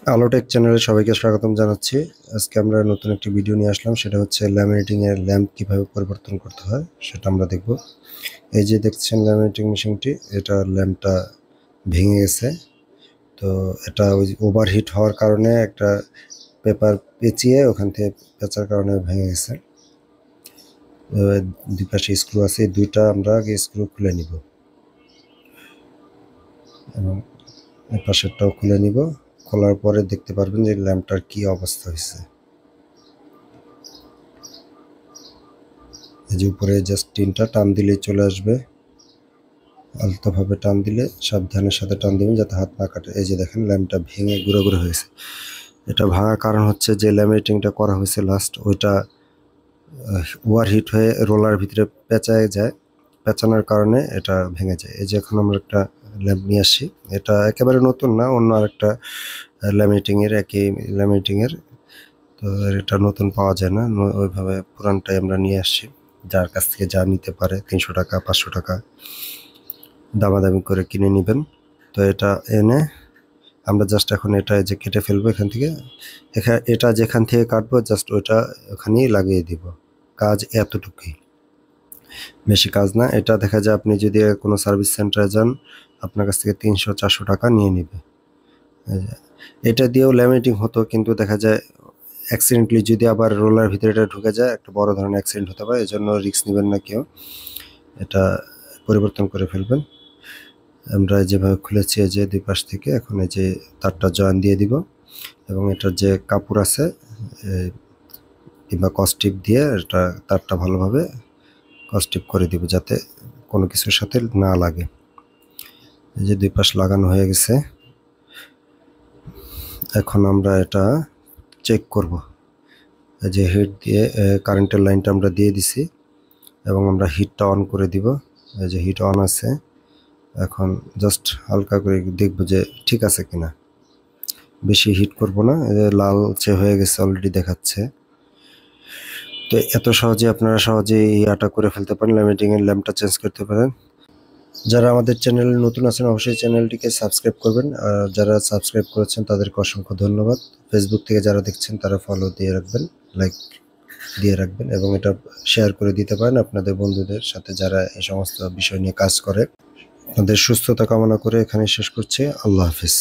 আলোটেক চ্যানেলে সবাইকে স্বাগতম জানাচ্ছি। আজকে আমরা নতুন একটি ভিডিও নিয়ে আসলাম, সেটা হচ্ছে ল্যামিনেটিং এর ল্যাম্প কিভাবে পরিবর্তন করতে হয় সেটা আমরা দেখব। এই যে দেখছেন ল্যামিনেটিং মেশিনটি, এটা ল্যাম্পটা ভেঙে গেছে। তো এটা ওই ওভারহিট হওয়ার কারণে একটা পেপার পেঁচিয়ে ওখান থেকে পেঁচার কারণে ভেঙে গেছে। দুই পাশে স্ক্রু আছে, এই দুইটা আমরা আগে স্ক্রু খুলে নিব এবং এই পাশেরটাও খুলে নিব। খোলার পরে দেখতে পারবেন যে ল্যাম্পটার কি অবস্থা হয়েছে। এই যে উপরে জাস্ট টিনটা টান দিলেই চলে আসবে, আলতোভাবে টান দিলে, সাবধানের সাথে টান দিবেন যাতে হাত না কাটে। এই যে দেখেন ল্যাম্পটা ভেঙে গুঁড়ো গুঁড়ো হয়েছে। এটা ভাঙার কারণ হচ্ছে যে ল্যামিনেটিংটা করা হয়েছে লাস্ট, ওইটা ওভারহিট হয়ে রোলার ভিতরে পেঁচায় যায়, পেঁচানোর কারণে এটা ভেঙে যায়। এই যে এখন আমরা একটা ল্যাম্প নিয়ে আসছি, এটা একেবারে নতুন না, অন্য আরেকটা ল্যামিনেটিংয়ের, একই ল্যামিনেটিংয়ের। তো এটা নতুন পাওয়া যায় না, ওইভাবে পুরানটাই আমরা নিয়ে আসছি। যার কাছ থেকে যা নিতে পারে 300 টাকা 500 টাকা দামাদামি করে কিনে নেবেন। তো এটা এনে আমরা জাস্ট এখন এটা যে কেটে ফেলবো এখান থেকে, এটা যেখান থেকে কাটবো জাস্ট ওইটা ওখানেই লাগিয়ে দিব। কাজ এতটুকুই, বেশি কাজ না। এটা দেখা যায় আপনি যদি কোনো সার্ভিস সেন্টারে যান, আপনার কাছ থেকে 300-400 টাকা নিয়ে নেবে। এটা দিয়েও ল্যামিনেটিং হতো, কিন্তু দেখা যায় অ্যাক্সিডেন্টলি যদি আবার রোলার ভিতরে এটা ঢুকে যায়, একটা বড় ধরনের অ্যাক্সিডেন্ট হতে পারে। এজন্য রিস্ক নেবেন না কেউ, এটা পরিবর্তন করে ফেলবেন। আমরা যেভাবে খুলেছি এই যে দুই পাশ থেকে, এখন এই যে তারটা জয়েন দিয়ে দিব এবং এটার যে কাপড় আছে কিংবা কস্টিপ দিয়ে এটা তারটা ভালোভাবে কস্টিপ করে দিব যাতে কোনো কিছুর সাথে না লাগে। এই যে দুই পাশ লাগানো হয়ে গেছে। এখন আমরা এটা চেক করব। এই যে হিট দিয়ে কারেন্টের লাইনটা আমরা দিয়ে দিছি এবং আমরা হিটটা অন করে দিব। এই যে হিট অন আছে, এখন জাস্ট হালকা করে দেখব যে ঠিক আছে কিনা। বেশি হিট করব না, লালচে হয়ে গেছে অলরেডি দেখাচ্ছে। তো এত সহজে আপনারা সহজেই ইয়াটা করে ফেলতে পারেন, ল্যামিনেটিং এর ল্যাম্পটা চেঞ্জ করতে পারেন। যারা আমাদের চ্যানেলে নতুন আছেন অবশ্যই চ্যানেলটিকে সাবস্ক্রাইব করবেন, আর যারা সাবস্ক্রাইব করেছেন তাদেরকে অসংখ্য ধন্যবাদ। ফেসবুক থেকে যারা দেখছেন তারা ফলো দিয়ে রাখবেন, লাইক দিয়ে রাখবেন এবং এটা শেয়ার করে দিতে পারেন আপনাদের বন্ধুদের সাথে যারা এই সমস্ত বিষয় নিয়ে কাজ করে। আপনাদের সুস্থতা কামনা করে এখানে শেষ করছি। আল্লাহ হাফিজ।